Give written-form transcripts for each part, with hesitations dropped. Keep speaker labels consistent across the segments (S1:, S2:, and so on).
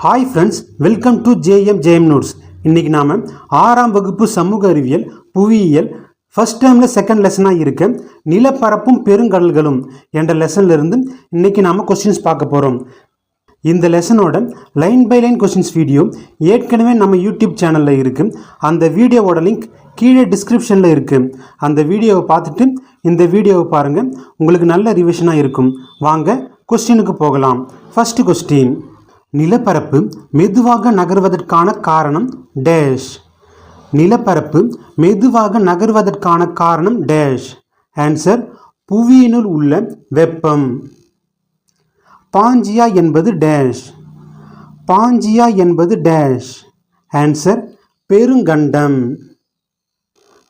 S1: Hi friends, welcome to JM notes. இன்றைக்கி நாம் 6ஆம் வகுப்பு சமூக அறிவியல் புவியியல் ஃபஸ்ட் டைமில் செகண்ட் லெசனாக இருக்க நிலப்பரப்பும் பெருங்கடல்களும் என்ற லெசன்லேருந்து இன்றைக்கி நாம் கொஸ்டின்ஸ் பார்க்க போகிறோம். இந்த லெசனோட line by line questions video ஏற்கனவே நம்ம யூடியூப் சேனலில் இருக்குது. அந்த வீடியோவோட லிங்க் கீழே டிஸ்கிரிப்ஷனில் இருக்குது. அந்த வீடியோவை பார்த்துட்டு இந்த வீடியோவை பாருங்கள், உங்களுக்கு நல்ல ரிவிஷனாக இருக்கும். வாங்க கொஸ்டினுக்கு போகலாம். ஃபஸ்ட்டு கொஸ்டின், நிலப்பரப்பு மெதுவாக நகர்வதற்கான காரணம் டேஷ். நிலப்பரப்பு மெதுவாக நகர்வதற்கான காரணம் டேஷ். ஆன்சர், புவியினுள் உள்ள வெப்பம். பாஞ்சியா என்பது டேஷ். பாஞ்சியா என்பது டேஷ். ஆன்சர், பெருங்கண்டம்.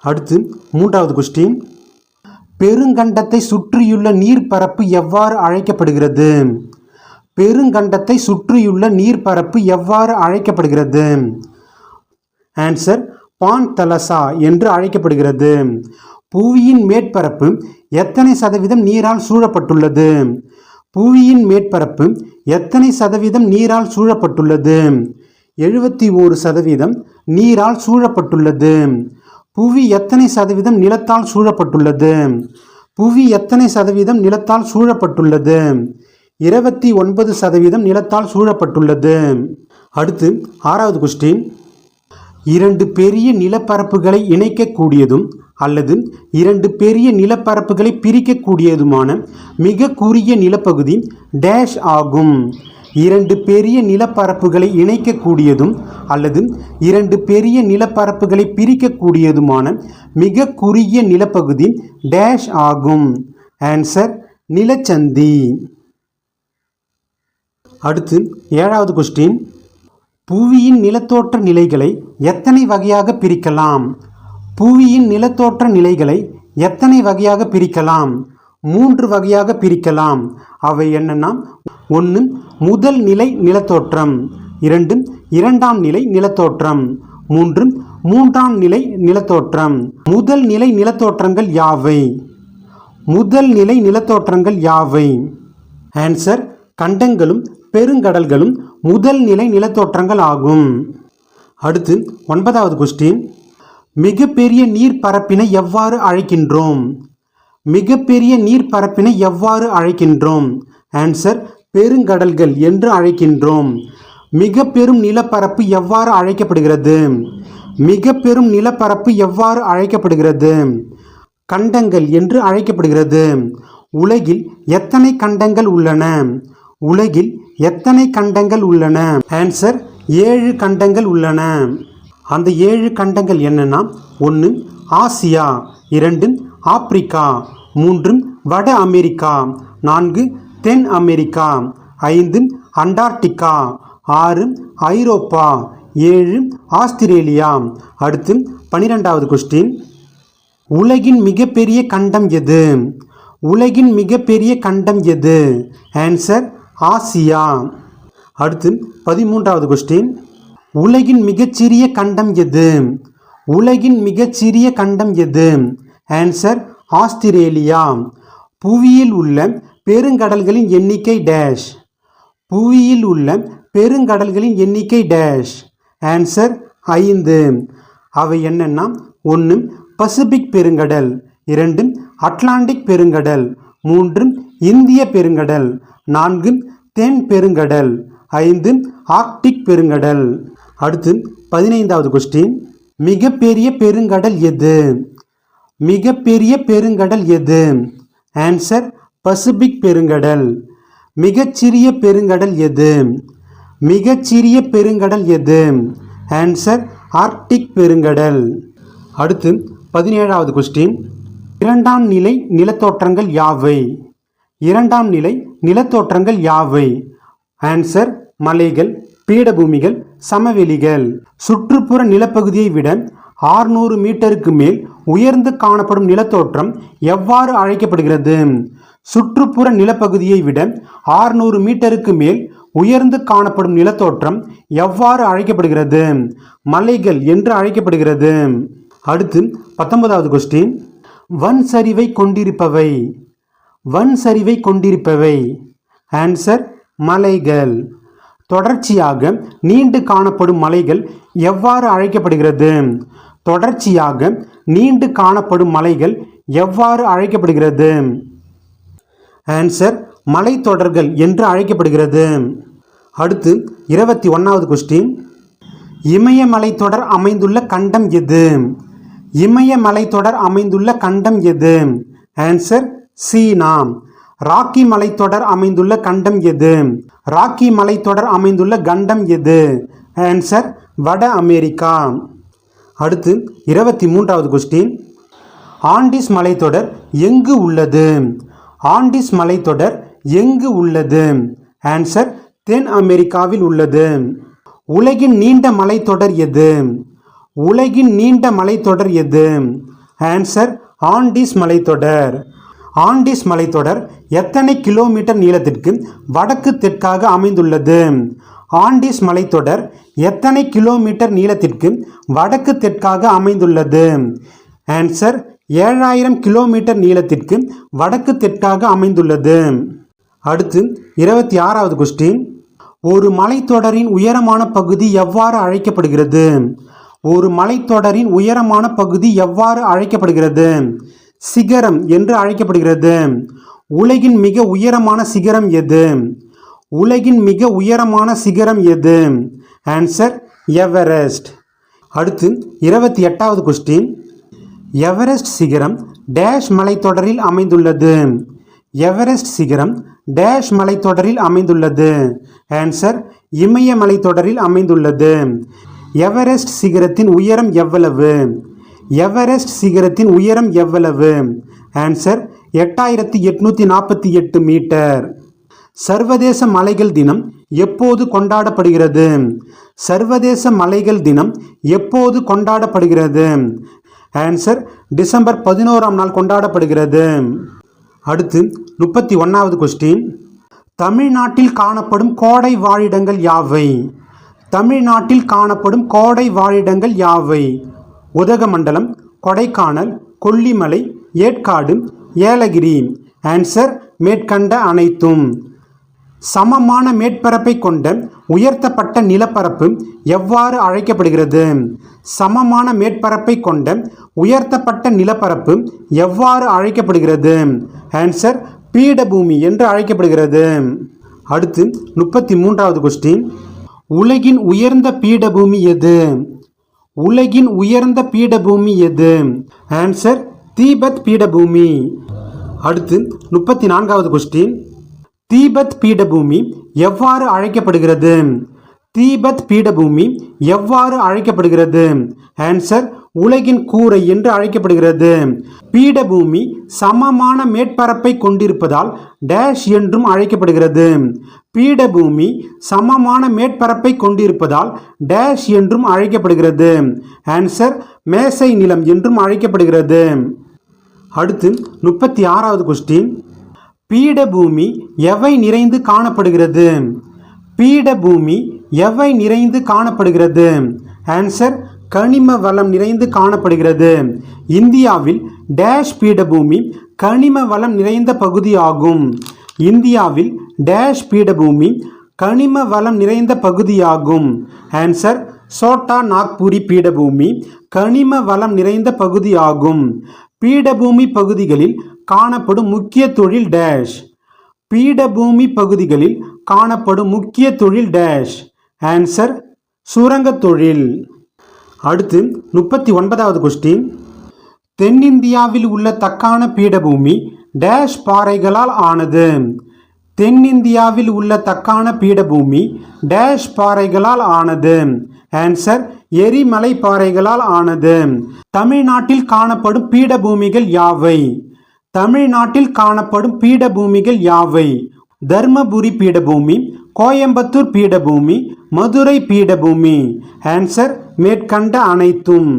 S1: அடுத்து 3வது கொஸ்டின், பெருங்கண்டத்தை சுற்றியுள்ள நீர்ப்பரப்பு எவ்வாறு அழைக்கப்படுகிறது? பெருங்கண்டத்தை சுற்றியுள்ள நீர்ப்பரப்பு எவ்வாறு அழைக்கப்படுகிறது? ஆன்சர், பான்தலசா என்று அழைக்கப்படுகிறது. புவியின் மேற்பரப்பு எத்தனை சதவீதம் நீரால் சூழப்பட்டுள்ளது? புவியின் மேற்பரப்பு எத்தனை சதவீதம் நீரால் சூழப்பட்டுள்ளது? 71% நீரால் சூழப்பட்டுள்ளது. புவி எத்தனை சதவீதம் நிலத்தால் சூழப்பட்டுள்ளது? புவி எத்தனை சதவீதம் நிலத்தால் சூழப்பட்டுள்ளது? 29% நிலத்தால் சூழப்பட்டுள்ளது. அடுத்து 6வது கொஸ்டின், 2 பெரிய நிலப்பரப்புகளை இணைக்கக்கூடியதும் அல்லது 2 பெரிய நிலப்பரப்புகளை பிரிக்கக்கூடியதுமான மிக குறுகிய நிலப்பகுதி டேஷ் ஆகும். 2 பெரிய நிலப்பரப்புகளை இணைக்கக்கூடியதும் அல்லது 2 பெரிய நிலப்பரப்புகளை பிரிக்கக்கூடியதுமான மிக குறுகிய நிலப்பகுதி டேஷ் ஆகும். ஆன்சர், நிலச்சந்தி. அடுத்து 7வது கொஸ்டின், புவியின் நிலத்தோற்ற நிலைகளை எத்தனை வகையாக பிரிக்கலாம்? புவியின் நிலத்தோற்ற நிலைகளை எத்தனை வகையாக பிரிக்கலாம்? 3 வகையாக பிரிக்கலாம். அவை என்னன்னா, 1 முதல் நிலை நிலத்தோற்றம், 2 இரண்டாம் நிலை நிலத்தோற்றம், 3 மூன்றாம் நிலை நிலத்தோற்றம். முதல் நிலை நிலத்தோற்றங்கள் யாவை? முதல் நிலை நிலத்தோற்றங்கள் யாவை? ஆன்சர், கண்டங்களும் பெருங்கடல்களும் முதல் நிலை நிலத்தோற்றங்கள் ஆகும். அடுத்து 9வது கொஸ்டின், மிகப்பெரிய நீர்ப்பரப்பினை எவ்வாறு அழைக்கின்றோம்? மிகப்பெரிய நீர்ப்பரப்பினை எவ்வாறு அழைக்கின்றோம்? ஆன்சர், பெருங்கடல்கள் என்று அழைக்கின்றோம். மிக பெரும் நிலப்பரப்பு எவ்வாறு அழைக்கப்படுகிறது? மிக பெரும் நிலப்பரப்பு எவ்வாறு அழைக்கப்படுகிறது? கண்டங்கள் என்று அழைக்கப்படுகிறது. உலகில் எத்தனை கண்டங்கள் உள்ளன? உலகில் எத்தனை கண்டங்கள் உள்ளன? ஆன்சர், 7 கண்டங்கள் உள்ளன. அந்த 7 கண்டங்கள் என்னன்னா, 1 ஆசியா, 2 ஆப்பிரிக்கா, 3 வட அமெரிக்கா, 4 தென் அமெரிக்கா, 5 அண்டார்டிகா, 6 ஐரோப்பா, 7 ஆஸ்திரேலியா. அடுத்து 12வது கொஸ்டின், உலகின் மிகப்பெரிய கண்டம் எது? உலகின் மிகப்பெரிய கண்டம் எது? Answer, Asia. அடுத்து 13வது கொஸ்டின், உலகின் மிகச்சிறிய கண்டம் எது? உலகின் மிகச்சிறிய கண்டம் எது? Answer, Australia. புவியில் உள்ள பெருங்கடல்களின் எண்ணிக்கை டேஷ். புவியில் உள்ள பெருங்கடல்களின் எண்ணிக்கை டேஷ். ஆன்சர், 5. அவை என்னன்னா, 1 பசிபிக் பெருங்கடல், 2 அட்லாண்டிக் பெருங்கடல், 3 இந்திய பெருங்கடல், 4 தென் பெருங்கடல், 5 ஆர்க்டிக் பெருங்கடல். அடுத்து 15வது கொஸ்டின், மிகப்பெரிய பெருங்கடல் எது? மிகப்பெரிய பெருங்கடல் எது? ஆன்சர், பசிபிக் பெருங்கடல். மிகச்சிறிய பெருங்கடல் எது? மிகச்சிறிய பெருங்கடல் எது? ஆன்சர், ஆர்க்டிக் பெருங்கடல். அடுத்து 17வது கொஸ்டின், இரண்டாம் நிலை நிலத்தோற்றங்கள் யாவை? இரண்டாம் நிலை நிலத்தோற்றங்கள் யாவை? ஆன்சர், மலைகள், பீடபூமிகள், சமவெளிகள். சுற்றுப்புற நிலப்பகுதியை விட 600 மீட்டருக்கு மேல் உயர்ந்து காணப்படும் நிலத்தோற்றம் எவ்வாறு அழைக்கப்படுகிறது? சுற்றுப்புற நிலப்பகுதியை விட 600 மீட்டருக்கு மேல் உயர்ந்து காணப்படும் நிலத்தோற்றம் எவ்வாறு அழைக்கப்படுகிறது? மலைகள் என்று அழைக்கப்படுகிறது. அடுத்து 19வது கொஸ்டின், வன் சரிவை கொண்டிருப்பவை. வன் சரிவை கொண்டிருப்பவை. ஆன்சர், மலைகள். தொடர்ச்சியாக நீண்டு காணப்படும் மலைகள் எவ்வாறு அழைக்கப்படுகிறது? தொடர்ச்சியாக நீண்டு காணப்படும் மலைகள் எவ்வாறு அழைக்கப்படுகிறது? ஆன்சர், மலைத்தொடர்கள் என்று அழைக்கப்படுகிறது. அடுத்து 21வது கொஸ்டின். இமயமலைத்தொடர் அமைந்துள்ள கண்டம் எது? இமயமலைத்தொடர் அமைந்துள்ள கண்டம் எது? ஆன்சர், சீனா. ராக்கி மலைத்தொடர் அமைந்துள்ள கண்டம் எது? ராக்கி மலைத்தொடர் அமைந்துள்ள கண்டம் எது? ஆன்சர், வட அமெரிக்கா. அடுத்து 23வது கொஸ்டின். ஆண்டிஸ் மலைத்தொடர் எங்கு உள்ளது? ஆண்டிஸ் மலைத்தொடர் எங்கு உள்ளது? ஆன்சர், தென் அமெரிக்காவில் உள்ளது. உலகின் நீண்ட மலைத்தொடர் எது? உலகின் நீண்ட மலைத்தொடர் எது? ஆன்சர், ஆண்டிஸ் மலைத்தொடர். ஆண்டிஸ் மலைத்தொடர் எத்தனை கிலோமீட்டர் நீளத்திற்கு வடக்கு தெற்காக அமைந்துள்ளது? ஆண்டிஸ் மலைத்தொடர் எத்தனை கிலோமீட்டர் நீளத்திற்கு வடக்கு தெற்காக அமைந்துள்ளது? ஆன்சர், 7000 கிலோமீட்டர் நீளத்திற்கு வடக்கு தெற்காக அமைந்துள்ளது. அடுத்து 26வது கொஸ்டின். ஒரு மலைத்தொடரின் உயரமான பகுதி எவ்வாறு அழைக்கப்படுகிறது? ஒரு மலைத்தொடரின் உயரமான பகுதி எவ்வாறு அழைக்கப்படுகிறது? சிகரம் என்று அழைக்கப்படுகிறது. உலகின் மிக உயரமான சிகரம் எது? உலகின் மிக உயரமான சிகரம் எது? Answer, Everest. அடுத்து 28வது கொஸ்டின். எவரெஸ்ட் சிகரம் டேஷ் மலைத்தொடரில் அமைந்துள்ளது? எவரெஸ்ட் சிகரம் டேஷ் மலைத்தொடரில் அமைந்துள்ளது? ஆன்சர், இமயமலைத்தொடரில் அமைந்துள்ளது. எவரெஸ்ட் சிகரத்தின் உயரம் எவ்வளவு? எவரெஸ்ட் சிகரத்தின் உயரம் எவ்வளவு? Answer, 8848 metre. சர்வதேச மலைகள் தினம் எப்போது கொண்டாடப்படுகிறது? சர்வதேச மலைகள் தினம் எப்போது கொண்டாடப்படுகிறது? ஆன்சர், டிசம்பர் 11ஆம் நாள் கொண்டாடப்படுகிறது. அடுத்து 31வது கொஸ்டின். தமிழ்நாட்டில் காணப்படும் கோடை வாழிடங்கள் யாவை? தமிழ்நாட்டில் காணப்படும் கோடை வாழிடங்கள் யாவை? உதகமண்டலம், கொடைக்கானல், கொல்லிமலை, ஏற்காடு, ஏலகிரி. ஆன்சர், மேற்கண்ட அனைத்தும். சமமான மேற்பரப்பை கொண்ட உயர்த்தப்பட்ட நிலப்பரப்பு எவ்வாறு அழைக்கப்படுகிறது? சமமான மேற்பரப்பை கொண்ட உயர்த்தப்பட்ட நிலப்பரப்பு எவ்வாறு அழைக்கப்படுகிறது? ஆன்சர், பீடபூமி என்று அழைக்கப்படுகிறது. அடுத்து 33வது கொஸ்டின். உலகின் உயர்ந்த பீடபூமி எது? உலகின் உயர்ந்த பீடபூமி எது? ஆன்சர், தீபத் பீடபூமி. அடுத்து 34வது கொஸ்டின். தீபத் பீடபூமி எவ்வாறு அழைக்கப்படுகிறது? தீபத் பீடபூமி எவ்வாறு அழைக்கப்படுகிறது? ஆன்சர், உலகின் கூரை என்று அழைக்கப்படுகிறது. பீடபூமி சமமான மேற்பரப்பை கொண்டிருப்பதால் டேஷ் என்றும் அழைக்கப்படுகிறது. பீடபூமி சமமான மேற்பரப்பை கொண்டிருப்பதால் டேஷ் என்றும் அழைக்கப்படுகிறது. ஆன்சர், மேசை நிலம் என்றும் அழைக்கப்படுகிறது. அடுத்து 36வது கொஸ்டின். பீடபூமி எவை நிறைந்து காணப்படுகிறது? பீடபூமி எவை நிறைந்து காணப்படுகிறது? ஆன்சர், கனிம வளம் நிறைந்து காணப்படுகிறது. இந்தியாவில் டேஷ் பீடபூமி கனிம வளம் நிறைந்த பகுதியாகும். இந்தியாவில் டேஷ் பீடபூமி கனிம வளம் நிறைந்த பகுதியாகும். ஆன்சர், சோட்டா நாக்பூரி பீடபூமி கனிம வளம் நிறைந்த பகுதியாகும். பீடபூமி பகுதிகளில் காணப்படும் முக்கிய தொழில் டேஷ். பீடபூமி பகுதிகளில் காணப்படும் முக்கிய தொழில் டேஷ். ஆன்சர், சுரங்கத் தொழில். அடுத்து 39வது கொஸ்டின். தென்னிந்தியாவில் உள்ள தக்கான பீடபூமி டேஷ் பாறைகளால் ஆனது? தென்னிந்தியாவில் உள்ள தக்கான பீடபூமி டேஷ் பாறைகளால் ஆனது? ஆன்சர், எரிமலை பாறைகளால் ஆனது. தமிழ்நாட்டில் காணப்படும் பீடபூமிகள் யாவை? தமிழ்நாட்டில் காணப்படும் பீடபூமிகள் யாவை? தர்மபுரி பீடபூமி, கோயம்புத்தூர் பீடபூமி, மதுரை பீடபூமி. ஆன்சர், மேற்கண்ட அனைத்தும்.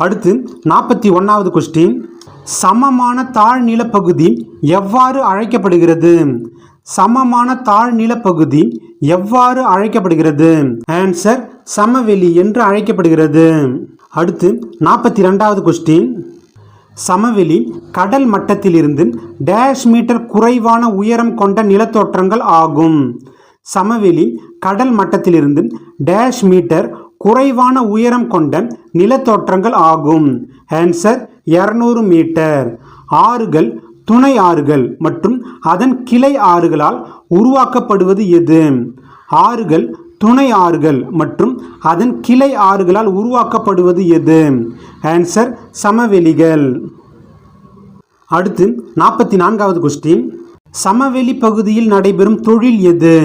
S1: அடுத்து 41வது கொஸ்டின். சமமான தாழ்நிலப்பகுதி எவ்வாறு அழைக்கப்படுகிறது? சமமான தாழ்நிலப்பகுதி எவ்வாறு அழைக்கப்படுகிறது? ஆன்சர், சமவெளி என்று அழைக்கப்படுகிறது. அடுத்து 42வது கொஸ்டின். சமவெளி கடல் மட்டத்திலிருந்து டேஷ் மீட்டர் குறைவான உயரம் கொண்ட நிலத்தோற்றங்கள் ஆகும். சமவெளி கடல் மட்டத்திலிருந்து டேஷ் மீட்டர் குறைவான உயரம் கொண்ட நிலத்தோற்றங்கள் ஆகும். Answer 200 metre. ஆறுகள், துணை ஆறுகள் மற்றும் அதன் கிளை ஆறுகளால் உருவாக்கப்படுவது எது? ஆறுகள், துணை ஆறுகள் மற்றும் அதன் கிளை ஆறுகளால் உருவாக்கப்படுவது எது? ஆன்சர் சமவெளிகள். அடுத்து 44வது கொஸ்டின். சமவெளி பகுதியில் நடைபெறும் தொழில் எது?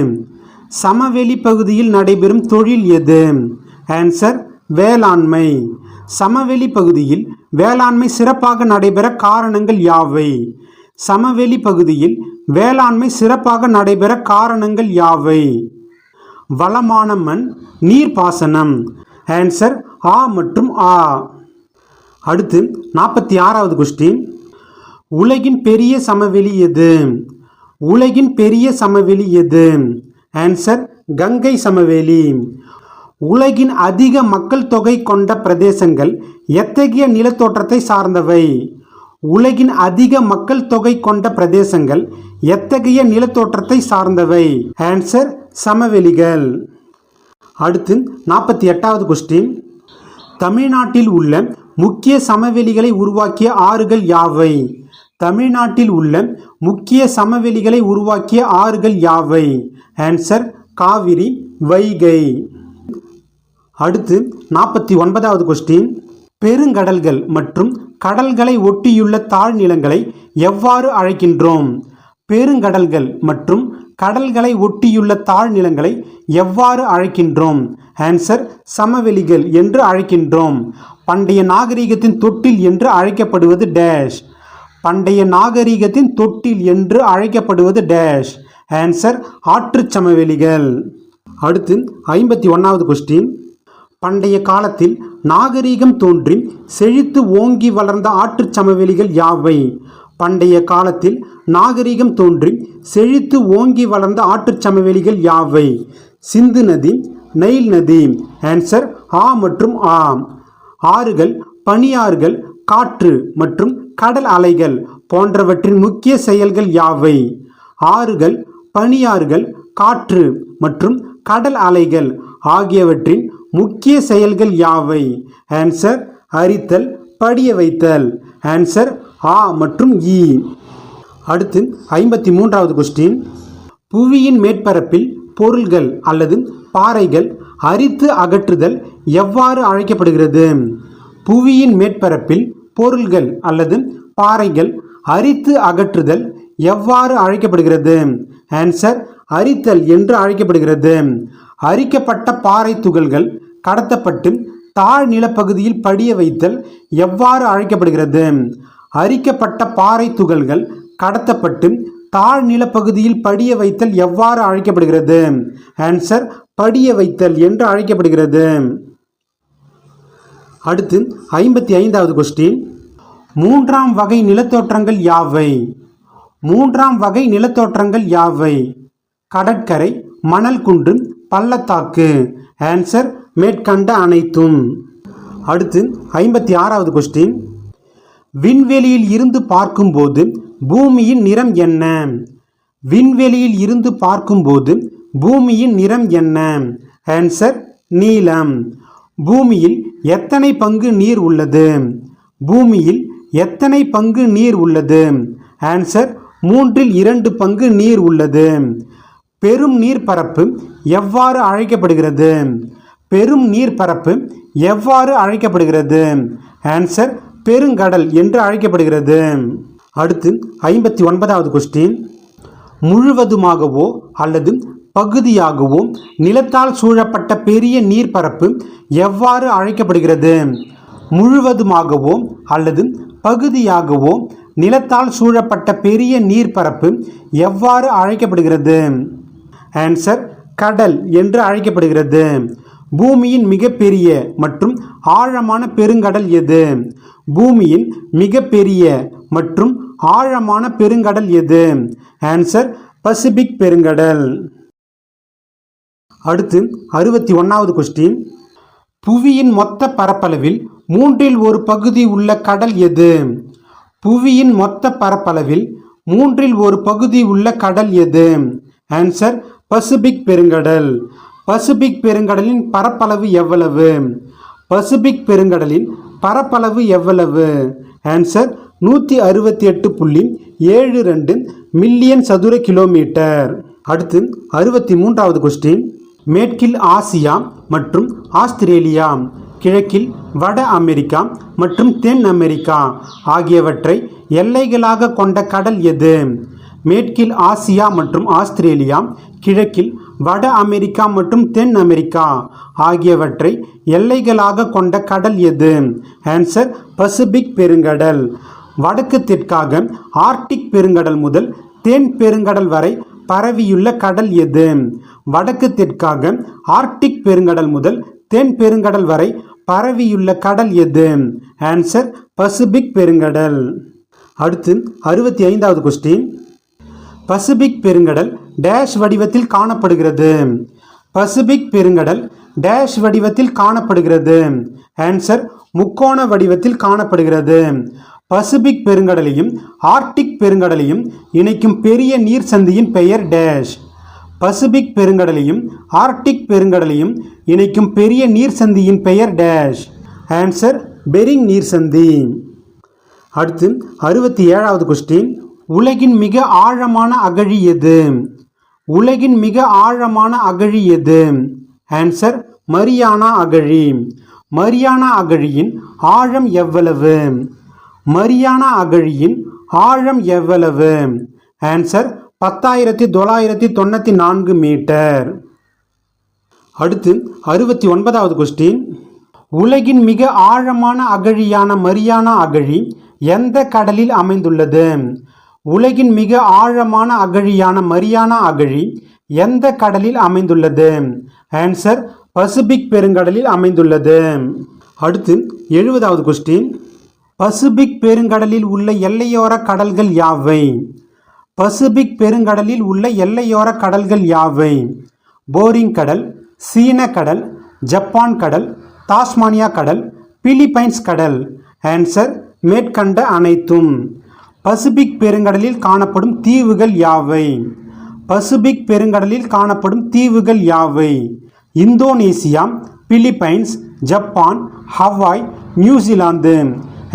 S1: சமவெளி பகுதியில் நடைபெறும் தொழில் எது? ஆன்சர் வேளாண்மை. சமவெளி பகுதியில் வேளாண்மை சிறப்பாக நடைபெற காரணங்கள் யாவை? சமவெளி பகுதியில் வேளாண்மை சிறப்பாக நடைபெற காரணங்கள் யாவை? வளமான மண், நீர்ப்பாசனம். ஆன்சர் ஆ மற்றும் ஆ. அடுத்து 46வது கொஸ்டின். உலகின் பெரிய சமவெளி எது? உலகின் பெரிய சமவெளி எது? ஆன்சர் கங்கை சமவெளி. உலகின் அதிக மக்கள் தொகை கொண்ட பிரதேசங்கள் எத்தகைய நிலத்தோற்றத்தை சார்ந்தவை? உலகின் அதிக மக்கள் தொகை கொண்ட பிரதேசங்கள் எத்தகைய நிலத்தோற்றத்தை சார்ந்தவை? ஆன்சர் சமவெளிகள். அடுத்து 48வது கொஸ்டின். தமிழ்நாட்டில் உள்ள முக்கிய சமவெளிகளை உருவாக்கிய ஆறுகள் யாவை? தமிழ்நாட்டில் உள்ள முக்கிய சமவெளிகளை உருவாக்கிய ஆறுகள் யாவை? ஆன்சர் காவிரி, வைகை. அடுத்து 49வது கொஸ்டின். பெருங்கடல்கள் மற்றும் கடல்களை ஒட்டியுள்ள தாழ்நிலங்களை எவ்வாறு அழைக்கின்றோம்? பெருங்கடல்கள் மற்றும் கடல்களை ஒட்டியுள்ள தாழ்நிலங்களை எவ்வாறு அழைக்கின்றோம்? ஆன்சர் சமவெளிகள் என்று அழைக்கின்றோம். பண்டைய நாகரிகத்தின் தொட்டில் என்று அழைக்கப்படுவது டேஷ். பண்டைய நாகரிகத்தின் தொட்டில் என்று அழைக்கப்படுவது டேஷ். ஆன்சர் ஆற்று சமவெளிகள். அடுத்து 51வது கொஸ்டின். பண்டைய காலத்தில் நாகரிகம் தோன்றி செழித்து ஓங்கி வளர்ந்த ஆற்று சமவெளிகள் யாவை? பண்டைய காலத்தில் நாகரிகம் தோன்றி செழித்து ஓங்கி வளர்ந்த ஆற்று சமவெளிகள் யாவை? சிந்து நதி, நைல் நதி. ஆன்சர் ஆ மற்றும் ஆ. ஆறுகள், பனியாறுகள், காற்று மற்றும் கடல் அலைகள் போன்றவற்றின் முக்கிய செயல்கள் யாவை? ஆறுகள், பனியாறுகள், காற்று மற்றும் கடல் அலைகள் ஆகியவற்றின் முக்கிய செயல்கள் யாவை? ஆன்சர் அரித்தல், படிய வைத்தல். ஆன்சர் ஆ மற்றும் ஈ. அடுத்து 53வது கொஸ்டின். புவியின் மேற்பரப்பில் பொருள்கள் அல்லது பாறைகள் அரித்து அகற்றுதல் எவ்வாறு அழைக்கப்படுகிறது? புவியின் மேற்பரப்பில் பொருள்கள் அல்லது பாறைகள் அரித்து அகற்றுதல் எவ்வாறு அழைக்கப்படுகிறது? ஆன்சர் அரித்தல் என்று அழைக்கப்படுகிறது. அரிக்கப்பட்ட பாறை துகள்கள் கடத்தப்பட்டு தாழ் நிலப்பகுதியில் படிய வைத்தல் எவ்வாறு அழைக்கப்படுகிறது? அரிக்கப்பட்ட பாறை துகள்கள் கடத்தப்பட்டு தாழ் நிலப்பகுதியில் படிய வைத்தல் எவ்வாறு அழைக்கப்படுகிறது? ஆன்சர் படிய வைத்தல் என்று அழைக்கப்படுகிறது. அடுத்து 55வது கொஸ்டின். மூன்றாம் வகை நிலத்தோற்றங்கள் யாவை? மூன்றாம் வகை நிலத்தோற்றங்கள் யாவை? கடற்கரை, மணல் குன்று, பள்ளத்தாக்கு. ஆன்சர் மேற்கண்ட அனைத்தும். அடுத்து 56வது கொஸ்டின். விண்வெளியில் இருந்து பார்க்கும்போது பூமியின் நிறம் என்ன? விண்வெளியில் இருந்து பார்க்கும்போது பூமியின் நிறம் என்ன? ஆன்சர் நீலம். பூமியில் எத்தனை பங்கு நீர் உள்ளது? பூமியில் எத்தனை பங்கு நீர் உள்ளது? ஆன்சர் 2/3 பங்கு நீர் உள்ளது. பெரும் நீர்ப்பரப்பு எவ்வாறு அழைக்கப்படுகிறது? பெரும் நீர்ப்பரப்பு எவ்வாறு அழைக்கப்படுகிறது? ஆன்சர் பெருங்கடல் என்று அழைக்கப்படுகிறது. அடுத்து 59வது கொஸ்டின். முழுவதுமாகவோ அல்லது பகுதியாகவோ நிலத்தால் சூழப்பட்ட பெரிய நீர்ப்பரப்பு எவ்வாறு அழைக்கப்படுகிறது? முழுவதுமாகவோ அல்லது பகுதியாகவோ நிலத்தால் சூழப்பட்ட பெரிய நீர்ப்பரப்பு எவ்வாறு அழைக்கப்படுகிறது? ஆன்சர் கடல் என்று அழைக்கப்படுகிறது. பூமியின் மிகப்பெரிய மற்றும் ஆழமான பெருங்கடல் எது? பூமியின் மிகப்பெரிய மற்றும் ஆழமான பெருங்கடல் எது? ஆன்சர் பசிபிக் பெருங்கடல். அடுத்து 61வது கொஸ்டின். புவியின் மொத்த பரப்பளவில் 1/3 பகுதி உள்ள கடல் எது? புவியின் மொத்த பரப்பளவில் 1/3 பகுதி உள்ள கடல் எது? ஆன்சர் பசிபிக் பெருங்கடல். பசிபிக் பெருங்கடலின் பரப்பளவு எவ்வளவு? பசிபிக் பெருங்கடலின் பரப்பளவு எவ்வளவு? ஆன்சர் 168.72 மில்லியன் சதுர கிலோமீட்டர். அடுத்து 63வது கொஸ்டின். மேற்கில் ஆசியா மற்றும் ஆஸ்திரேலியா, கிழக்கில் வட அமெரிக்கா மற்றும் தென் அமெரிக்கா ஆகியவற்றை எல்லைகளாக கொண்ட கடல் எது? மேற்கில் ஆசியா மற்றும் ஆஸ்திரேலியா, கிழக்கில் வட அமெரிக்கா மற்றும் தென் அமெரிக்கா ஆகியவற்றை எல்லைகளாக கொண்ட கடல் எது? ஆன்சர் பசிபிக் பெருங்கடல். வடக்கு தெற்காக ஆர்க்டிக் பெருங்கடல் முதல் தென் பெருங்கடல் வரை பரவியுள்ள கடல் எது? வடக்கு தெற்காக ஆர்க்டிக் பெருங்கடல் முதல் தென் பெருங்கடல் வரை பரவியுள்ள கடல் எது? ஆன்சர் பசிபிக் பெருங்கடல். அடுத்து 65வது கொஸ்டின். பசிபிக் பெருங்கடல் டேஷ் வடிவத்தில் காணப்படுகிறது. பசிபிக் பெருங்கடல் டேஷ் வடிவத்தில் காணப்படுகிறது. ஆன்சர் முக்கோண வடிவத்தில் காணப்படுகிறது. பசிபிக் பெருங்கடலையும் ஆர்க்டிக் பெருங்கடலையும் இணைக்கும் பெரிய நீர் சந்தியின் பெயர் டேஷ். பசிபிக் பெருங்கடலையும் ஆர்க்டிக் பெருங்கடலையும் இணைக்கும் பெரிய நீர் சந்தியின் பெயர் டேஷ். ஆன்சர் பெரிங் நீர் சந்தி. அடுத்து 67வது கொஸ்டின். உலகின் மிக ஆழமான அகழி எது? உலகின் மிக ஆழமான அகழி எது? ஆன்சர் மரியானா அகழி. மரியானா அகழியின் ஆழம் எவ்வளவு? மரியானா அகழியின் ஆழம் எவ்வளவு? Answer 10,994 metre. அடுத்து 69வது கொஸ்டின். உலகின் மிக ஆழமான அகழியான மரியானா அகழி எந்த கடலில் அமைந்துள்ளது? உலகின் மிக ஆழமான அகழியான மரியானா அகழி எந்த கடலில் அமைந்துள்ளது? ஆன்சர் பசிபிக் பெருங்கடலில் அமைந்துள்ளது. அடுத்து 70வது கொஸ்டின். பசிபிக் பெருங்கடலில் உள்ள எல்லையோர கடல்கள் யாவை? பசிபிக் பெருங்கடலில் உள்ள எல்லையோர கடல்கள் யாவை? போரிங் கடல், சீன கடல், ஜப்பான் கடல், தாஸ்மானியா கடல், பிலிப்பைன்ஸ் கடல். ஆன்சர் மேற்கண்ட அனைத்தும். பசிபிக் பெருங்கடலில் காணப்படும் தீவுகள் யாவை? பசிபிக் பெருங்கடலில் காணப்படும் தீவுகள் யாவை? Indonesia, Philippines, Japan, Hawaii, New Zealand.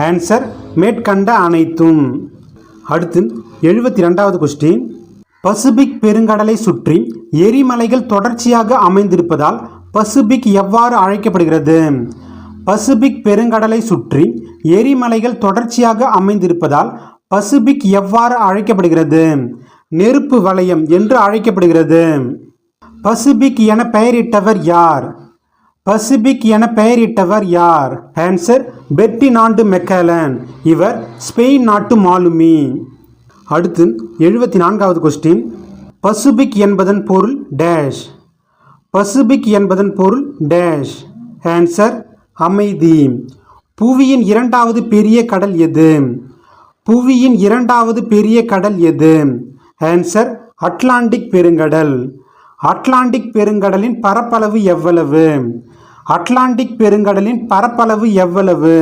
S1: Answer மேற்கண்ட அனைத்தும். அடுத்து 72வது கொஸ்டின். பசிபிக் பெருங்கடலை சுற்றி எரிமலைகள் தொடர்ச்சியாக அமைந்திருப்பதால் பசிபிக் எவ்வாறு அழைக்கப்படுகிறது? பசிபிக் பெருங்கடலை சுற்றி எரிமலைகள் தொடர்ச்சியாக அமைந்திருப்பதால் பசிபிக் எவ்வாறு அழைக்கப்படுகிறது? நெருப்பு வளையம் என்று அழைக்கப்படுகிறது. பசிபிக் என பெயரிட்டவர் யார்? பசிபிக் என பெயரிட்டவர் யார்? Answer Ferdinand Magellan. இவர் ஸ்பெயின் நாட்டு மாலுமி. அடுத்து 74வது கொஸ்டின். பசிபிக் என்பதன் பொருள் டேஷ். பசிபிக் என்பதன் பொருள் டேஷ். ஆன்சர் அமைதி. புவியின் இரண்டாவது பெரிய கடல் எது? புவியின் இரண்டாவது பெரிய கடல் எது? ஆன்சர் அட்லாண்டிக் பெருங்கடல். அட்லாண்டிக் பெருங்கடலின் பரப்பளவு எவ்வளவு? அட்லாண்டிக் பெருங்கடலின் பரப்பளவு எவ்வளவு?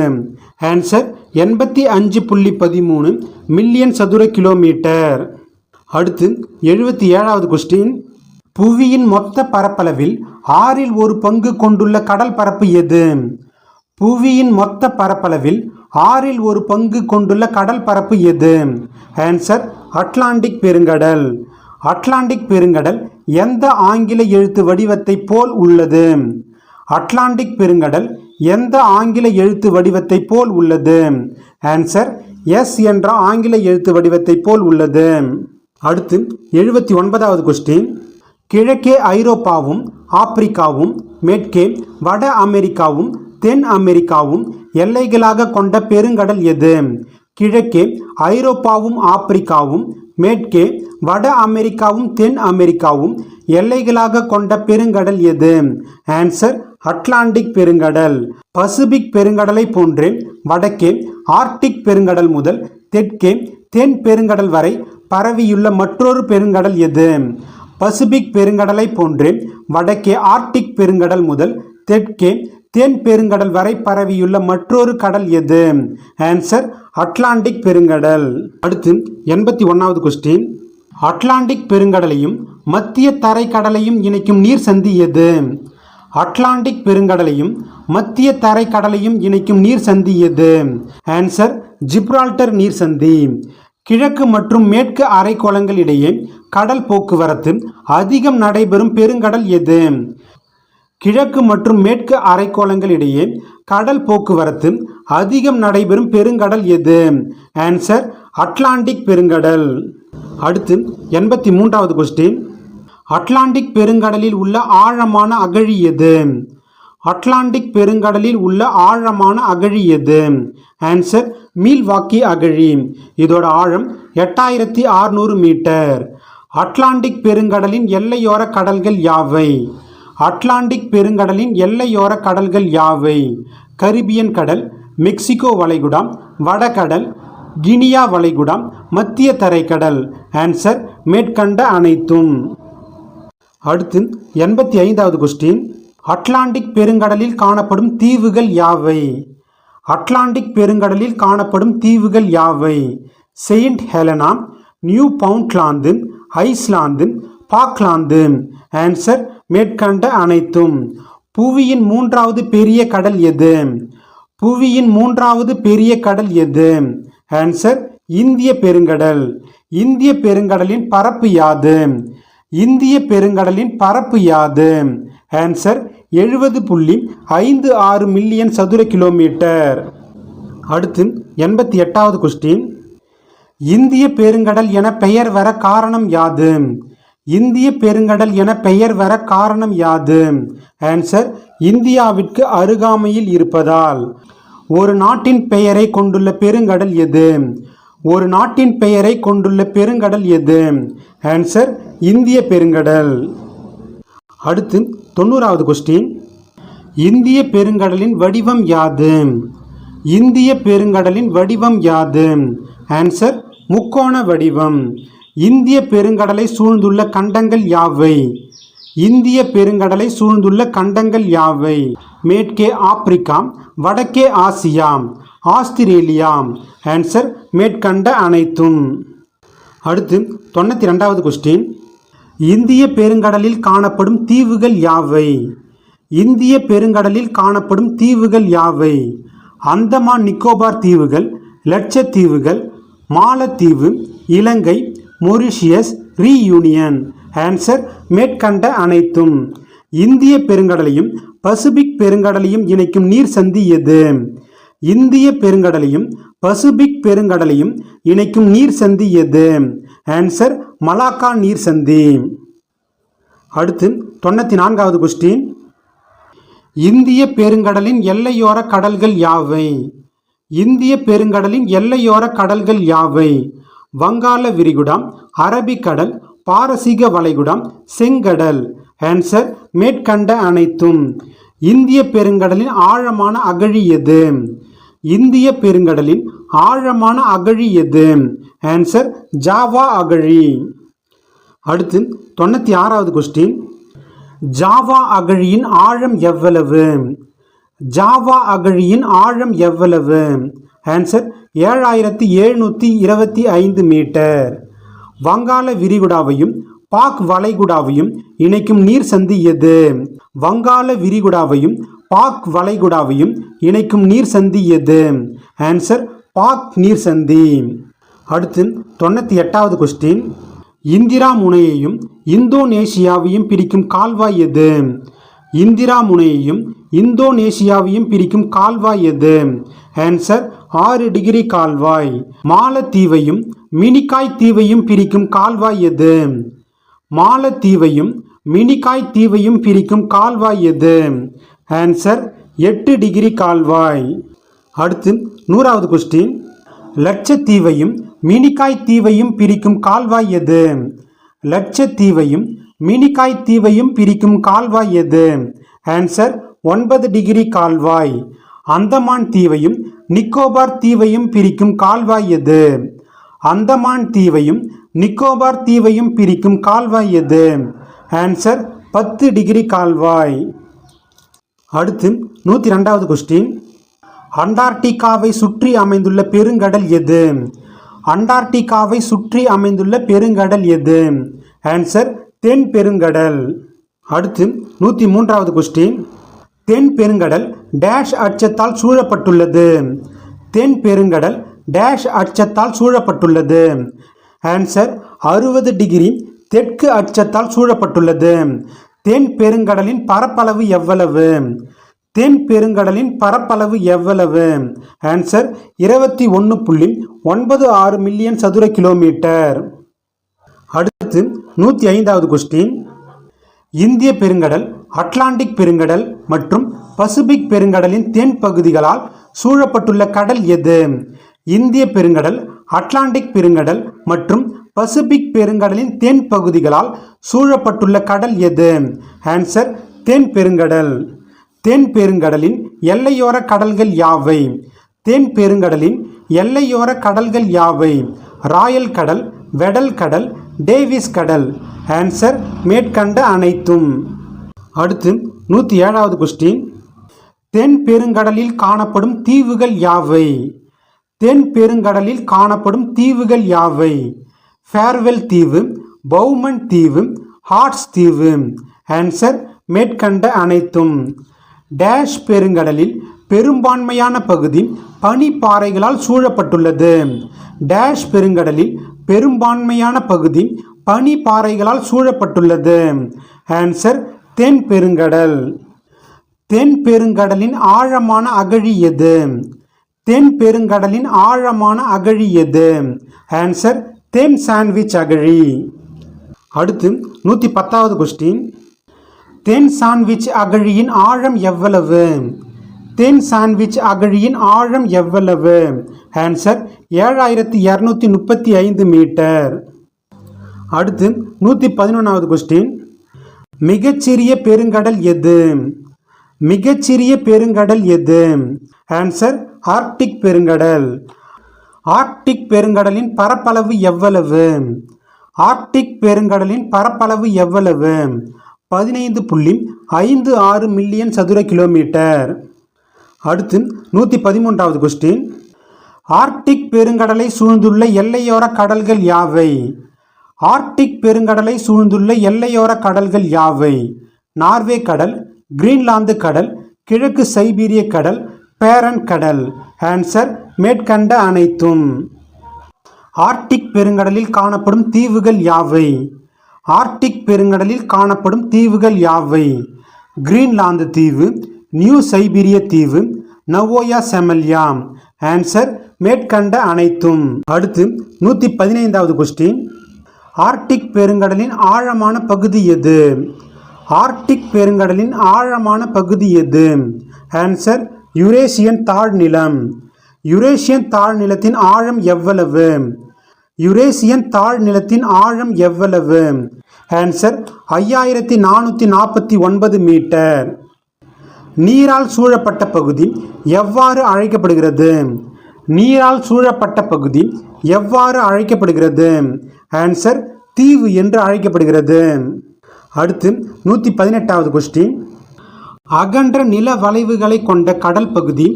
S1: ஆன்சர் 85.13 மில்லியன் சதுர கிலோமீட்டர். அடுத்து 77வது கொஸ்டின். புவியின் மொத்த பரப்பளவில் 1/6 கொண்டுள்ள கடல் பரப்பு எது? புவியின் மொத்த பரப்பளவில் 1/6 கொண்டுள்ள கடல் பரப்பு எது? ஆன்சர் அட்லாண்டிக் பெருங்கடல். அட்லாண்டிக் பெருங்கடல் எந்த ஆங்கில எழுத்து வடிவத்தை போல் உள்ளது? அட்லாண்டிக் பெருங்கடல் எந்த ஆங்கில எழுத்து வடிவத்தை போல் உள்ளது? ஆன்சர் எஸ் என்ற ஆங்கில எழுத்து வடிவத்தை போல் உள்ளது. அடுத்து 79வது கொஸ்டின். கிழக்கே ஐரோப்பாவும் ஆப்பிரிக்காவும் மேற்கே வட அமெரிக்காவும் தென் அமெரிக்காவும் எல்லைகளாக கொண்ட பெருங்கடல் எது? கிழக்கே ஐரோப்பாவும் ஆப்பிரிக்காவும் மேற்கே வட அமெரிக்காவும் தென் அமெரிக்காவும் எல்லைகளாக கொண்ட பெருங்கடல் எது? ஆன்சர் அட்லாண்டிக் பெருங்கடல். பசிபிக் பெருங்கடலை போன்றே வடக்கே ஆர்க்டிக் பெருங்கடல் முதல் தெற்கே தென் பெருங்கடல் வரை பரவியுள்ள மற்றொரு பெருங்கடல் எது? பசிபிக் பெருங்கடலை போன்றே வடக்கே ஆர்க்டிக் பெருங்கடல் முதல் தெற்கே தென் பெருங்கடல் வரை பரவியுள்ள மற்றொரு கடல் எது? ஆன்சர் அட்லாண்டிக் பெருங்கடல். அடுத்து 81வது கொஸ்டின். அட்லாண்டிக் பெருங்கடலையும் மத்திய தரைக்கடலையும் இணைக்கும் நீர் சந்தி எது? அட்லாண்டிக் பெருங்கடலையும் மத்திய தரைக்கடலையும் இணைக்கும் நீர் சந்தி எது? ஆன்சர் ஜிப்ரால்டர் நீர் சந்தி. கிழக்கு மற்றும் மேற்கு அரைக்கோளங்கள் இடையே கடல் போக்குவரத்து அதிகம் நடைபெறும் பெருங்கடல் எது? கிழக்கு மற்றும் மேற்கு அரைக்கோளங்கள் இடையே கடல் போக்குவரத்து அதிகம் நடைபெறும் பெருங்கடல் எது? ஆன்சர் அட்லாண்டிக் பெருங்கடல். அடுத்து 83வது கொஸ்டின். அட்லாண்டிக் பெருங்கடலில் உள்ள ஆழமான அகழி எது? அட்லாண்டிக் பெருங்கடலில் உள்ள ஆழமான அகழி எது? ஆன்சர் மில்வாக்கி அகழி. இதோட ஆழம் 8600 மீட்டர். அட்லாண்டிக் பெருங்கடலின் எல்லையோர கடல்கள் யாவை? அட்லாண்டிக் பெருங்கடலின் எல்லையோர கடல்கள் யாவை? கரிபியன் கடல், மெக்சிகோ வளைகுடா, வடகடல், கினியா வளைகுடா, மத்திய தரைக்கடல். ஆன்சர் மேற்கண்ட அனைத்தும். அடுத்து 85வது கொஸ்டின். அட்லாண்டிக் பெருங்கடலில் காணப்படும் தீவுகள் யாவை? அட்லாண்டிக் பெருங்கடலில் காணப்படும் தீவுகள் யாவை? Saint Helena, Newfoundland, Iceland, Falkland. Answer மேற்கண்ட அனைத்தும். புவியின் 3வது பெரிய கடல் எது? புவியின் 3வது பெரிய கடல் எது? ஆன்சர் இந்திய பெருங்கடல். இந்திய பெருங்கடலின் பரப்பு யாது? இந்திய பெருங்கடலின் பரப்பு யாது? ஆன்சர் 70.56 மில்லியன் சதுர கிலோமீட்டர். அடுத்து 88வது கொஸ்டின். இந்திய பெருங்கடல் என பெயர் வர காரணம் யாது? இந்திய பெருங்கடல் என பெயர் வர காரணம் யாது? ஆன்சர் இந்தியாவிற்கு அருகாமையில் இருப்பதால். ஒரு நாட்டின் பெயரை கொண்டுள்ள பெருங்கடல் எது? ஒரு நாட்டின் பெயரை கொண்டுள்ள பெருங்கடல் எது? ஆன்சர் இந்திய பெருங்கடல். அடுத்து 90வது கொஸ்டின். இந்திய பெருங்கடலின் வடிவம் யாது? இந்திய பெருங்கடலின் வடிவம் யாது? ஆன்சர் முக்கோண வடிவம். இந்திய பெருங்கடலை சூழ்ந்துள்ள கண்டங்கள் யாவை? இந்திய பெருங்கடலை சூழ்ந்துள்ள கண்டங்கள் யாவை? மேற்கே ஆப்பிரிக்கா, வடக்கே ஆசியா, ஆஸ்திரேலியா. ஆன்சர் மேற்கண்ட அனைத்தும். அடுத்து 92வது கொஸ்டின். இந்திய பெருங்கடலில் காணப்படும் தீவுகள் யாவை? இந்திய பெருங்கடலில் காணப்படும் தீவுகள் யாவை? அந்தமான் நிக்கோபார் தீவுகள், லட்சத்தீவுகள், மாலத்தீவு, இலங்கை, மொரிஷியஸ், ரீயூனியன். ஆன்சர் மேற்கண்ட அனைத்தும். இந்திய பெருங்கடலையும் பசிபிக் பெருங்கடலையும் இணைக்கும் நீர் சந்தி எது? இந்திய பெருங்கடலையும் பசிபிக் பெருங்கடலையும் இணைக்கும் நீர் சந்தி எது? ஆன்சர் மலாக்கா நீர் சந்தி. அடுத்து 94வது கொஸ்டின். இந்திய பெருங்கடலின் எல்லையோர கடல்கள் யாவை? இந்திய பெருங்கடலின் எல்லையோர கடல்கள் யாவை? வங்காள விரிகுடா, அரபிக்கடல், பாரசீக வளைகுடா, செங்கடல். ஆன்சர் மேற்கண்ட அனைத்தும். இந்திய பெருங்கடலின் ஆழமான அகழி எது? இந்திய பெருங்கடலின் ஆழமான அகழி எது? ஆன்சர் ஜாவா அகழி. அடுத்து 96வது கொஸ்டின். ஜாவா அகழியின் ஆழம் எவ்வளவு? ஜாவா அகழியின் ஆழம் எவ்வளவு? Answer 7725 metre. வங்காள விரிகுடாவையும் பாக் வளைகுடாவையும் இணைக்கும் நீர் சந்தி எது? வங்காள விரிகுடாவையும் பாக் வளைகுடாவையும் இணைக்கும் நீர் சந்தி எது? ஆன்சர் பாக் நீர் சந்தி. அடுத்து 98வது கொஸ்டின். இந்திரா முனையையும் இந்தோனேஷியாவையும் பிரிக்கும் கால்வாய் எது? இந்திரா முனையையும் இந்தோனேஷியாவையும் பிரிக்கும் கால்வாய் எது? ஆன்சர் 6 டிகிரி கால்வாய். மாலத்தீவையும் மினிகாய் தீவையும் பிரிக்கும் கால்வாய் எது? மாலத்தீவையும் மினிகாய் தீவையும் பிரிக்கும் கால்வாய் எது? ஆன்சர் 8 டிகிரி கால்வாய். அடுத்து 100வது கொஸ்டின். லட்சத்தீவையும் மினிகாய் தீவையும் பிரிக்கும் கால்வாய் எது? லட்சத்தீவையும் மினிகாய் தீவையும் பிரிக்கும் கால்வாய் எது? ஆன்சர் 9 டிகிரி கால்வாய். அந்தமான் தீவையும் நிக்கோபார் தீவையும் பிரிக்கும் கால்வாய் எது? அந்தமான் தீவையும் நிக்கோபார் தீவையும் பிரிக்கும் கால்வாய் எது? ஆன்சர் 10 டிகிரி கால்வாய். அடுத்து 102வது கொஸ்டின். அண்டார்டிகாவை சுற்றி அமைந்துள்ள பெருங்கடல் எது? அண்டார்டிகாவை சுற்றி அமைந்துள்ள பெருங்கடல் எது? ஆன்சர் தென் பெருங்கடல். அடுத்து 103வது கொஸ்டின். தென் பெருங்கடல் டேஷ் அச்சத்தால் சூழப்பட்டுள்ளது. தென் பெருங்கடல் டேஷ் அச்சத்தால் சூழப்பட்டுள்ளது. ஆன்சர் 60 டிகிரி தெற்கு அச்சத்தால் சூழப்பட்டுள்ளது. தென் பெருங்கடலின் பரப்பளவு எவ்வளவு? தென் பெருங்கடலின் பரப்பளவு எவ்வளவு? ஆன்சர் 21.96 மில்லியன் சதுர கிலோமீட்டர். அடுத்து 105வது கொஸ்டின். இந்திய பெருங்கடல், அட்லாண்டிக் பெருங்கடல் மற்றும் பசிபிக் பெருங்கடலின் தென் பகுதிகளால் சூழப்பட்டுள்ள கடல் எது? இந்திய பெருங்கடல், அட்லாண்டிக் பெருங்கடல் மற்றும் பசிபிக் பெருங்கடலின் தென் பகுதிகளால் சூழப்பட்டுள்ள கடல் எது? ஆன்சர் தென் பெருங்கடல். தென் பெருங்கடலின் எல்லையோர கடல்கள் யாவை? தென் பெருங்கடலின் எல்லையோர கடல்கள் யாவை? ராயல் கடல், வெடல் கடல், டேவிஸ் கடல். ஆன்சர் மேற்கண்ட அனைத்தும். அடுத்து 107வது கொஸ்டின். தென் பெருங்கடலில் காணப்படும் தீவுகள் யாவை? தென் பெருங்கடலில் காணப்படும் தீவுகள் யாவை? ஃபேர்வெல் தீவு, பவுமன் தீவு, ஹார்ட்ஸ் தீவு. ஆன்சர் மேற்கண்ட அனைத்தும். டேஷ் பெருங்கடலில் பெரும்பான்மையான பகுதி பனிப்பாறைகளால் சூழப்பட்டுள்ளது. டேஷ் பெருங்கடலில் பெரும்பான்மையான பகுதி பனிப்பாறைகளால் சூழப்பட்டுள்ளது. ஆன்சர் தென் பெருங்கடல். தென் பெருங்கடலின் ஆழமான அகழி எது? தென் பெருங்கடலின் ஆழமான அகழி எது? ஆன்சர் தென் சாண்ட்விச் அகழி. அடுத்து 110வது கொஸ்டின். தென் சாண்ட்விச் அகழியின் ஆழம் எவ்வளவு? தென் சாண்ட்விச் அகழியின் ஆழம் எவ்வளவு? Answer 7235 metre. அடுத்து 111வது கொஸ்டின். மிகச்சிறிய பெருங்கடல் எது? மிகச்சிறிய பெருங்கடல் எது? ஆன்சர் ஆர்க்டிக் பெருங்கடல். ஆர்க்டிக் பெருங்கடலின் பரப்பளவு எவ்வளவு? ஆர்க்டிக் பெருங்கடலின் பரப்பளவு எவ்வளவு? 15.56 மில்லியன் சதுர கிலோமீட்டர். அடுத்து 113வது கொஸ்டின். ஆர்க்டிக் பெருங்கடலை சூழ்ந்துள்ள எல்லையோர கடல்கள் யாவை? ஆர்க்டிக் பெருங்கடலை சூழ்ந்துள்ள எல்லையோர கடல்கள் யாவை? நார்வே கடல், கிரீன்லாந்து கடல், கிழக்கு சைபீரிய கடல், பேரன் கடல். ஆன்சர் மேற்கண்ட அனைத்தும். ஆர்க்டிக் பெருங்கடலில் காணப்படும் தீவுகள் யாவை? ஆர்க்டிக் பெருங்கடலில் காணப்படும் தீவுகள் யாவை? கிரீன்லாந்து தீவு, நியூ சைபீரிய தீவு, நவோயா செமல்யா. ஆன்சர் மேற்கண்ட அனைத்தும். அடுத்து 115வது கொஸ்டின். ஆர்க்டிக் பெருங்கடலின் ஆழமான பகுதி எது? ஆர்க்டிக் பெருங்கடலின் ஆழமான பகுதி எது? ஆன்சர் யுரேசியன் தாழ்நிலம். யுரேசியன் தாழ்நிலத்தின் ஆழம் எவ்வளவு? யுரேசியன் தாழ்நிலத்தின் ஆழம் எவ்வளவு? Answer 5449 metre. நீரால் சூழப்பட்ட பகுதி எவ்வாறு அழைக்கப்படுகிறது? நீரால் சூழப்பட்ட பகுதி எவ்வாறு அழைக்கப்படுகிறது? ஆன்சர் தீவு என்று அழைக்கப்படுகிறது. அடுத்து 118வது கொஸ்டின். அகன்ற நில வளைவுகளை கொண்ட கடல் பகுதி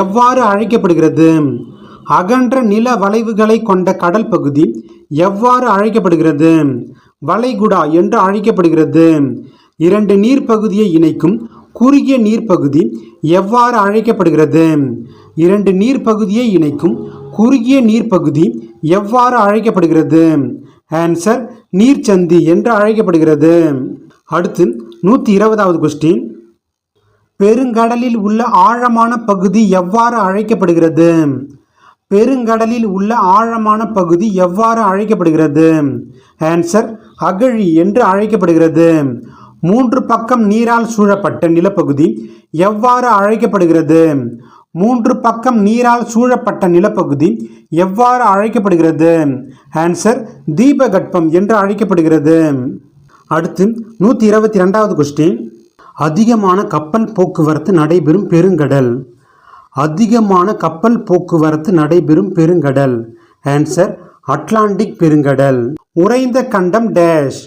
S1: எவ்வாறு அழைக்கப்படுகிறது? அகன்ற நில வளைவுகளை கொண்ட கடல் பகுதி எவ்வாறு அழைக்கப்படுகிறது? வளைகுடா என்று அழைக்கப்படுகிறது. இரண்டு நீர்ப்பகுதியை இணைக்கும் குறுகிய நீர்ப்பகுதி எவ்வாறு அழைக்கப்படுகிறது? இரண்டு நீர்ப்பகுதியை இணைக்கும் குறுகிய நீர்ப்பகுதி எவ்வாறு அழைக்கப்படுகிறது? ஆன்சர் நீர்ச்சந்தி என்று அழைக்கப்படுகிறது. அடுத்து 120வது கொஸ்டின். பெருங்கடலில் உள்ள ஆழமான பகுதி எவ்வாறு அழைக்கப்படுகிறது? பெருங்கடலில் உள்ள ஆழமான பகுதி எவ்வாறு அழைக்கப்படுகிறது? ஆன்சர் அகழி என்று அழைக்கப்படுகிறது. மூன்று பக்கம் நீரால் சூழப்பட்ட நிலப்பகுதி எவ்வாறு அழைக்கப்படுகிறது? மூன்று பக்கம் நீரால் சூழப்பட்ட நிலப்பகுதி எவ்வாறு அழைக்கப்படுகிறது? ஆன்சர் தீபகற்பம் என்று அழைக்கப்படுகிறது. அடுத்து 122வது கொஸ்டின். அதிகமான கப்பல் போக்குவரத்து நடைபெறும் பெருங்கடல். அதிகமான கப்பல் போக்குவரத்து நடைபெறும் பெருங்கடல். ஆன்சர் அட்லாண்டிக் பெருங்கடல். உறைந்த கண்டம் டேஷ்.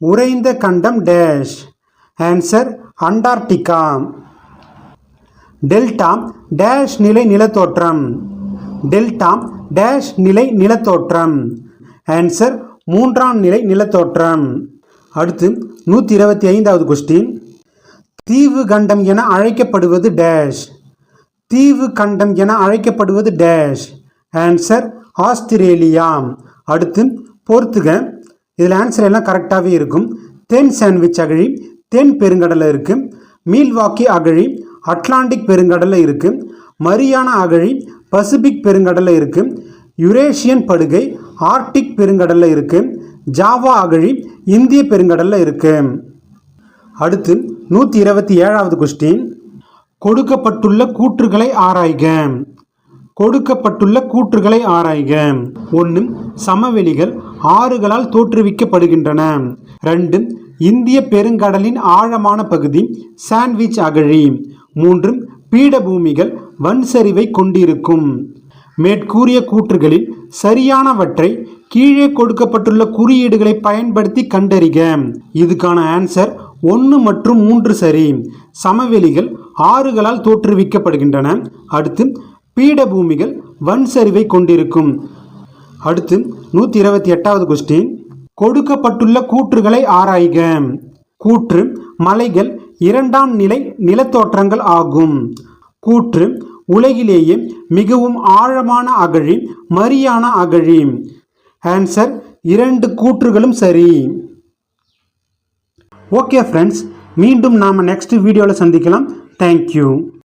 S1: உறைந்த கண்டம் dash. Answer Antarctica. Delta dash நிலை நிலத்தோற்றம். டெல்டா டேஷ் நிலை நிலத்தோற்றம். ஆன்சர் மூன்றாம் நிலை நிலத்தோற்றம். அடுத்து 125வது கொஸ்டின். தீவு கண்டம் என அழைக்கப்படுவது டேஷ். தீவு கண்டம் என அழைக்கப்படுவது டேஷ். Answer Australia. அடுத்து பொறுத்துக. இதில் ஆன்சர் எல்லாம் கரெக்டாகவே இருக்கும். தென் சாண்ட்விச் அகழி தென் பெருங்கடலில் இருக்குது. மீல்வாக்கி அகழி அட்லாண்டிக் பெருங்கடலில் இருக்குது. மரியானா அகழி பசிபிக் பெருங்கடலில் இருக்குது. யுரேஷியன் படுகை ஆர்க்டிக் பெருங்கடலில் இருக்குது. ஜாவா அகழி இந்திய பெருங்கடலில் இருக்குது. அடுத்து 127வது கொஸ்டின். கொடுக்கப்பட்டுள்ள கூற்றுகளை ஆராய்க. கொடுக்கப்பட்டுள்ள கூற்றுகளை ஆராய்க. 1. சமவெளிகள் ஆறுகளால் தோற்றுவிக்கப்படுகின்றன. 2. இந்திய பெருங்கடலின் ஆழமான பகுதி சாண்ட்விச் அகழி. 3. பீடபூமிகள் வன்சரிவை கொண்டிருக்கும். மேற்கூறிய கூற்றுகளில் சரியானவற்றை கீழே கொடுக்கப்பட்டுள்ள குறியீடுகளை பயன்படுத்தி கண்டறிக. இதுக்கான ஆன்சர் 1 மற்றும் 3 சரி. சமவெளிகள் ஆறுகளால் தோற்றுவிக்கப்படுகின்றன. அடுத்து பீடபூமிகள் வன்சரிவை கொண்டிருக்கும். அடுத்து 128வது கொஸ்டின். கொடுக்கப்பட்டுள்ள கூற்றுகளை ஆராய்க. கூற்று மலைகள் இரண்டாம் நிலை நிலத்தோற்றங்கள் ஆகும். கூற்று உலகிலேயே மிகவும் ஆழமான அகழி மரியானா அகழி. ஆன்சர் 2 கூற்றுகளும் சரி. ஓகே ஃப்ரெண்ட்ஸ், மீண்டும் நாம் நெக்ஸ்ட் வீடியோவில் சந்திக்கலாம். தேங்க்யூ.